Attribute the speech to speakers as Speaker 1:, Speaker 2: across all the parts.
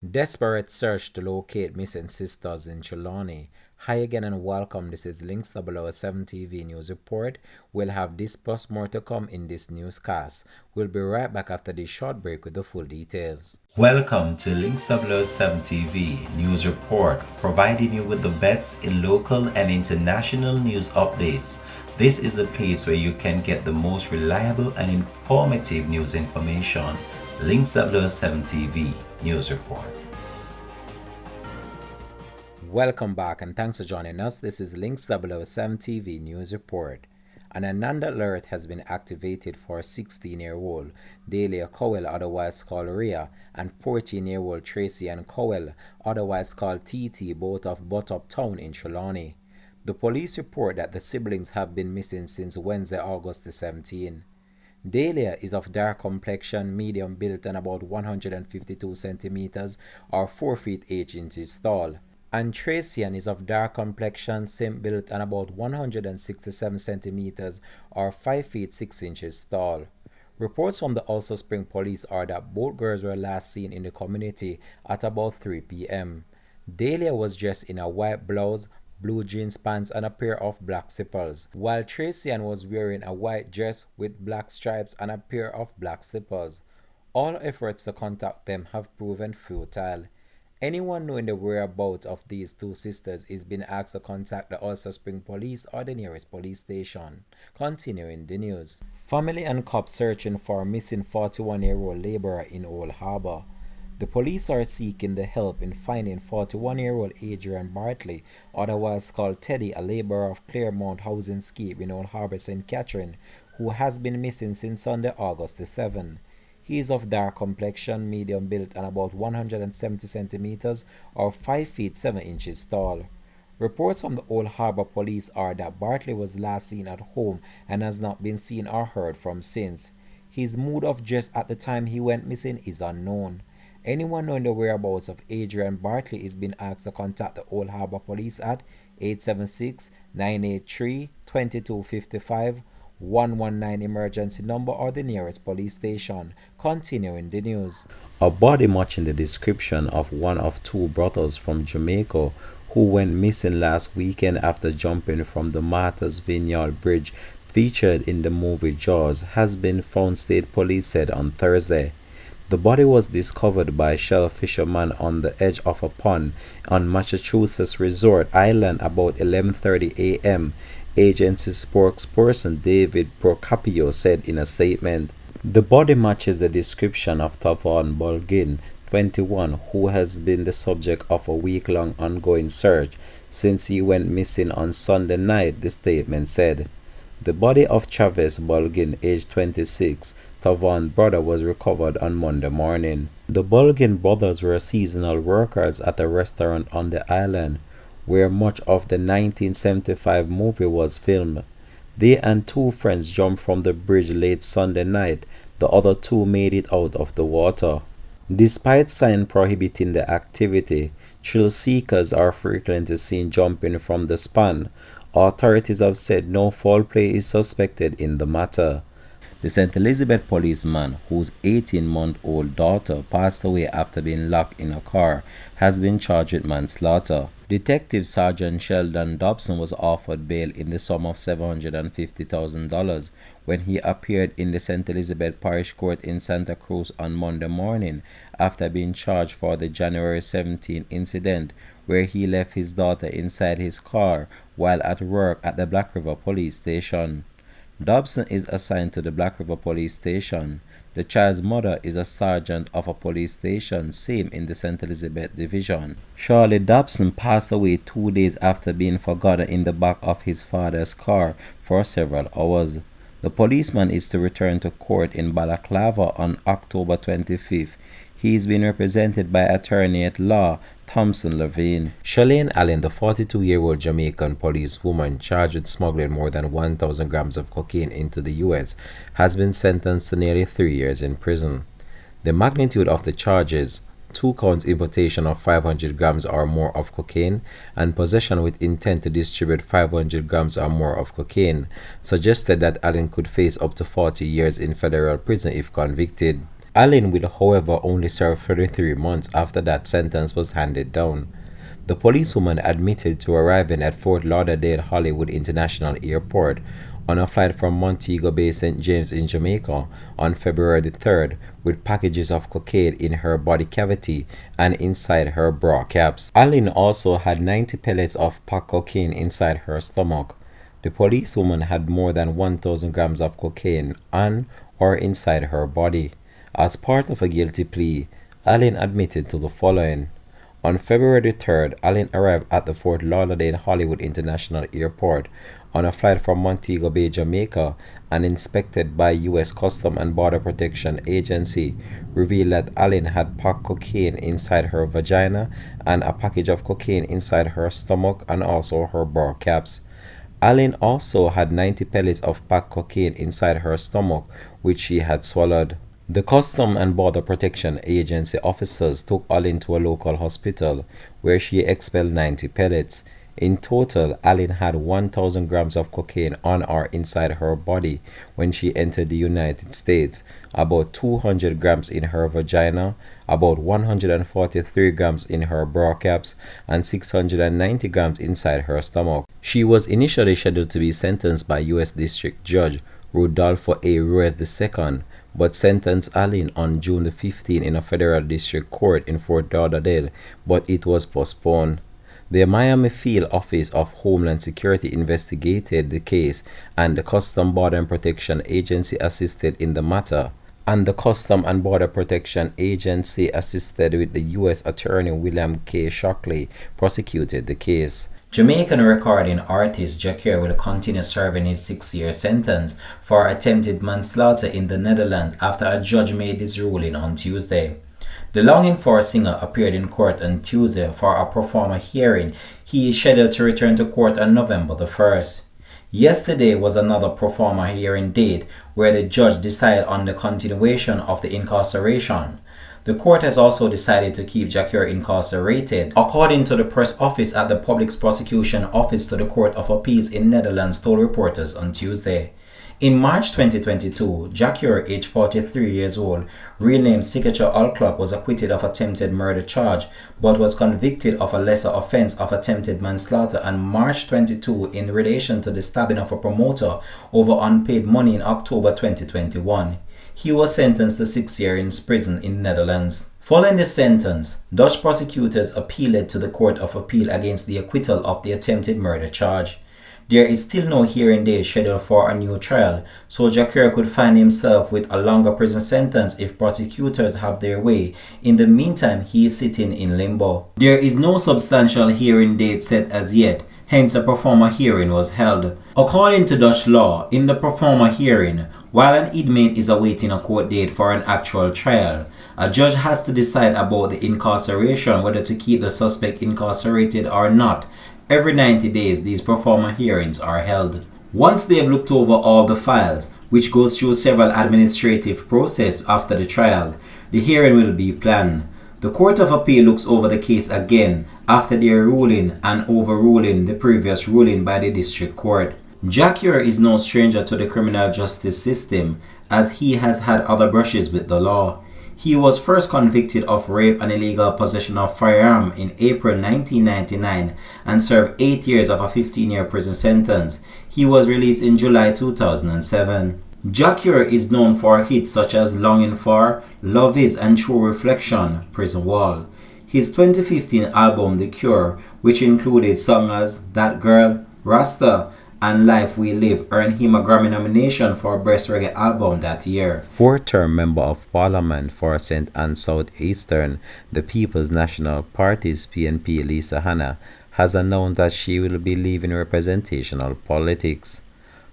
Speaker 1: Desperate search to locate missing sisters in Trelawny. Hi again and welcome. This is Links 007 TV News Report. We'll have this plus more to come in this newscast. We'll be right back after this short break with the full details.
Speaker 2: Welcome to Links 007 TV News Report, providing you with the best in local and international news updates. This is a place where you can get the most reliable and informative news information. Links 007 TV News Report.
Speaker 1: Welcome back and thanks for joining us. This is Links 007 TV News Report. An Ananda alert has been activated for 16-year-old Delia Cowell, otherwise called Rhea, and 14-year-old Tracy Ann Cowell, otherwise called TT, both of Botop Town in Trelawny. The police report that the siblings have been missing since Wednesday, August the 17th. Delia is of dark complexion, medium built, and about 152 centimeters or 4 feet 8 inches tall. And Tracy Ann is of dark complexion, same built, and about 167 centimeters or 5 feet 6 inches tall. Reports from the Also Spring Police are that both girls were last seen in the community at about 3 p.m. Delia was dressed in a white blouse, blue jeans pants, and a pair of black slippers, while Tracy Ann was wearing a white dress with black stripes and a pair of black slippers. All efforts to contact them have proven futile. Anyone knowing the whereabouts of these two sisters is being asked to contact the Ulster Spring Police or the nearest police station. Continuing the news. Family and cops searching for a missing 41-year-old laborer in Old Harbour. The police are seeking the help in finding 41-year-old Adrian Bartley, otherwise called Teddy, a laborer of Claremont Housing Scheme in Old Harbour, St. Catherine, who has been missing since Sunday, August the 7th. He is of dark complexion, medium built, and about 170 centimeters or 5 feet 7 inches tall. Reports from the Old Harbour Police are that Bartley was last seen at home and has not been seen or heard from since. His mood of dress at the time he went missing is unknown. Anyone knowing the whereabouts of Adrian Bartley is being asked to contact the Old Harbour Police at 876-983-2255, 119 emergency number, or the nearest police station. Continuing the news. A body matching the description of one of two brothers from Jamaica who went missing last weekend after jumping from the Martha's Vineyard Bridge featured in the movie Jaws has been found, state police said on Thursday. The body was discovered by shell fishermen on the edge of a pond on Massachusetts Resort Island about 11:30 a.m., agency spokesperson David Procopio said in a statement. The body matches the description of Tavon Bulgin, 21, who has been the subject of a week-long ongoing search since he went missing on Sunday night, the statement said. The body of Chavez Bulgin, aged 26, Tavon's brother, was recovered on Monday morning. The Bulgin brothers were seasonal workers at a restaurant on the island, where much of the 1975 movie was filmed. They and two friends jumped from the bridge late Sunday night. The other two made it out of the water. Despite signs prohibiting the activity, thrill seekers are frequently seen jumping from the span. Authorities have said no foul play is suspected in the matter. The St. Elizabeth policeman, whose 18-month-old daughter passed away after being locked in a car, has been charged with manslaughter. Detective Sergeant Sheldon Dobson was offered bail in the sum of $750,000 when he appeared in the St. Elizabeth Parish Court in Santa Cruz on Monday morning after being charged for the January 17 incident where he left his daughter inside his car while at work at the Black River Police Station. Dobson is assigned to the Black River Police Station. The child's mother is a sergeant of a police station, same in the St. Elizabeth Division. Charlie Dobson passed away 2 days after being forgotten in the back of his father's car for several hours. The policeman is to return to court in Balaclava on October 25th. He is being represented by attorney at law Thompson Levine. Shalane Allen, the 42-year-old Jamaican policewoman charged with smuggling more than 1,000 grams of cocaine into the U.S., has been sentenced to nearly 3 years in prison. The magnitude of the charges, 2 counts importation of 500 grams or more of cocaine and possession with intent to distribute 500 grams or more of cocaine, suggested that Allen could face up to 40 years in federal prison if convicted. Allen will, however, only serve 33 months after that sentence was handed down. The policewoman admitted to arriving at Fort Lauderdale Hollywood International Airport on a flight from Montego Bay, St. James in Jamaica on February the 3rd with packages of cocaine in her body cavity and inside her bra caps. Allen also had 90 pellets of packed cocaine inside her stomach. The policewoman had more than 1,000 grams of cocaine on or inside her body. As part of a guilty plea, Allen admitted to the following. On February 3rd, Allen arrived at the Fort Lauderdale Hollywood International Airport on a flight from Montego Bay, Jamaica, and inspected by U.S. Customs and Border Protection Agency revealed that Allen had packed cocaine inside her vagina and a package of cocaine inside her stomach and also her bra caps. Allen also had 90 pellets of packed cocaine inside her stomach, which she had swallowed. The Customs and Border Protection Agency officers took Allen to a local hospital where she expelled 90 pellets. In total, Allen had 1,000 grams of cocaine on or inside her body when she entered the United States, about 200 grams in her vagina, about 143 grams in her bra caps, and 690 grams inside her stomach. She was initially scheduled to be sentenced by U.S. District Judge Rodolfo A. Ruiz II, but sentenced Allen on June the 15th in a federal district court in Fort Lauderdale, but it was postponed. The Miami Field Office of Homeland Security investigated the case, and the Customs Border and Protection Agency assisted in the matter. And the Customs and Border Protection Agency assisted with the U.S. Attorney William K. Shockley prosecuted the case. Jamaican recording artist Jah Cure will continue serving his 6-year sentence for attempted manslaughter in the Netherlands after a judge made this ruling on Tuesday. The longing-for singer appeared in court on Tuesday for a pro forma hearing. He is scheduled to return to court on November the 1st. Yesterday was another pro forma hearing date where the judge decided on the continuation of the incarceration. The court has also decided to keep Jah Cure incarcerated, according to the press office at the Public Prosecution Office to the Court of Appeals in Netherlands told reporters on Tuesday. In March 2022, Jah Cure, aged 43 years old, renamed Signature All Clock, was acquitted of attempted murder charge, but was convicted of a lesser offense of attempted manslaughter on March 22 in relation to the stabbing of a promoter over unpaid money in October 2021. He was sentenced to 6 years in prison in Netherlands. Following the sentence, Dutch prosecutors appealed to the Court of Appeal against the acquittal of the attempted murder charge. There is still no hearing date scheduled for a new trial, so Jah Cure could find himself with a longer prison sentence if prosecutors have their way. In the meantime, he is sitting in limbo. There is no substantial hearing date set as yet, hence a pro forma hearing was held. According to Dutch law, in the pro forma hearing, while an inmate is awaiting a court date for an actual trial, a judge has to decide about the incarceration, whether to keep the suspect incarcerated or not. Every 90 days, these pro forma hearings are held. Once they have looked over all the files, which goes through several administrative processes after the trial, the hearing will be planned. The Court of Appeal looks over the case again after their ruling and overruling the previous ruling by the District Court. Jah Cure is no stranger to the criminal justice system, as he has had other brushes with the law. He was first convicted of rape and illegal possession of firearm in April 1999 and served 8 years of a 15-year prison sentence. He was released in July 2007. Jah Cure is known for hits such as Longing For, Love Is and True Reflection, Prison Wall. His 2015 album The Cure, which included songs as That Girl, Rasta, and Life We Live, earned him a Grammy nomination for Best Reggae Album that year. Four-term Member of Parliament for St. Anne South-Eastern, the People's National Party's PNP Lisa Hanna, has announced that she will be leaving representational politics.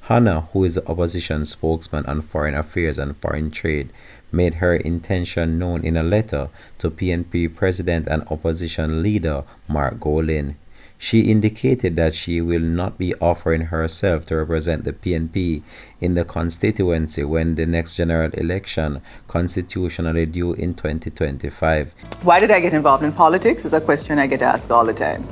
Speaker 1: Hanna, who is the opposition spokesman on foreign affairs and foreign trade, made her intention known in a letter to PNP President and opposition leader Mark Golin. She indicated that she will not be offering herself to represent the PNP in the constituency when the next general election, constitutionally due in 2025.
Speaker 3: Why did I get involved in politics is a question I get asked all the time.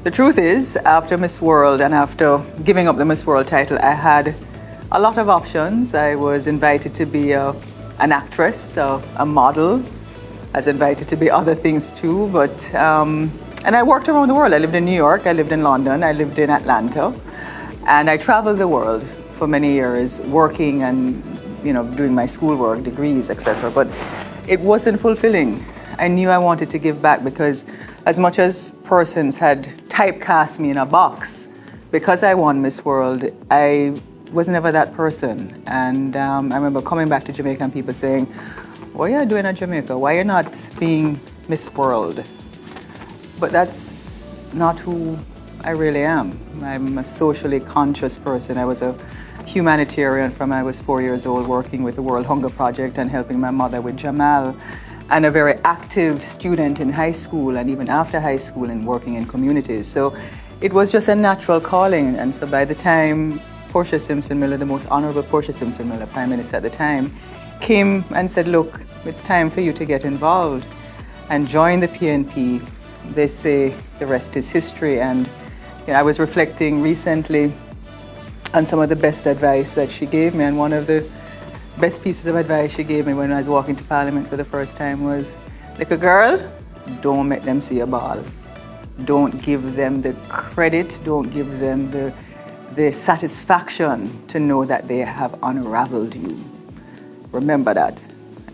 Speaker 3: The truth is, after Miss World and after giving up the Miss World title, I had a lot of options. I was invited to be a an actress, a model. I was invited to be other things too, but and I worked around the world. I lived in New York, I lived in London, I lived in Atlanta, and I traveled the world for many years, working and doing my schoolwork, degrees, etc. But it wasn't fulfilling. I knew I wanted to give back because as much as persons had typecast me in a box, because I won Miss World, I was never that person. And I remember coming back to Jamaica and people saying, what are you doing in Jamaica? Why are you not being Miss World? But that's not who I really am. I'm a socially conscious person. I was a humanitarian from I was 4 years old, working with the World Hunger Project and helping my mother with Jamal, and a very active student in high school and even after high school and working in communities. So it was just a natural calling. And so by the time Portia Simpson Miller, the most honorable Portia Simpson Miller, Prime Minister at the time, came and said, look, it's time for you to get involved and join the PNP. They say the rest is history. And I was reflecting recently on some of the best advice that she gave me. And one of the best pieces of advice she gave me when I was walking to Parliament for the first time was, like a girl, don't make them see a ball. Don't give them the credit, don't give them the satisfaction to know that they have unraveled you. Remember that,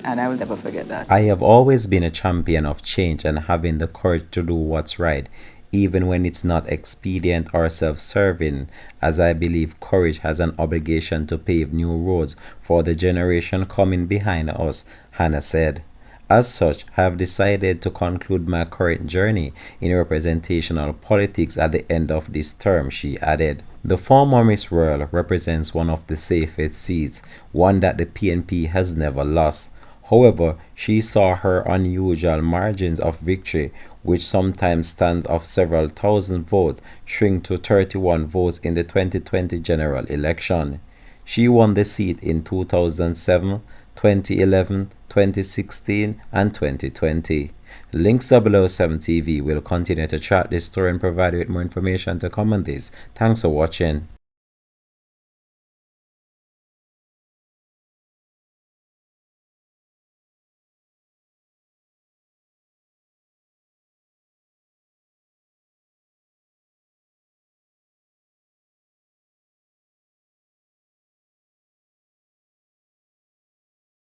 Speaker 3: and I will never forget that.
Speaker 1: I have always been a champion of change and having the courage to do what's right, even when it's not expedient or self-serving, as I believe courage has an obligation to pave new roads for the generation coming behind us, Hanna said. As such, I have decided to conclude my current journey in representational politics at the end of this term, she added. The former Miss World represents one of the safest seats, one that the PNP has never lost. However, she saw her unusual margins of victory, which sometimes stands of several thousand votes, shrink to 31 votes in the 2020 general election. She won the seat in 2007, 2011, 2016, and 2020. Links below 7 TV will continue to track this story and provide you with more information to come on this. Thanks for watching.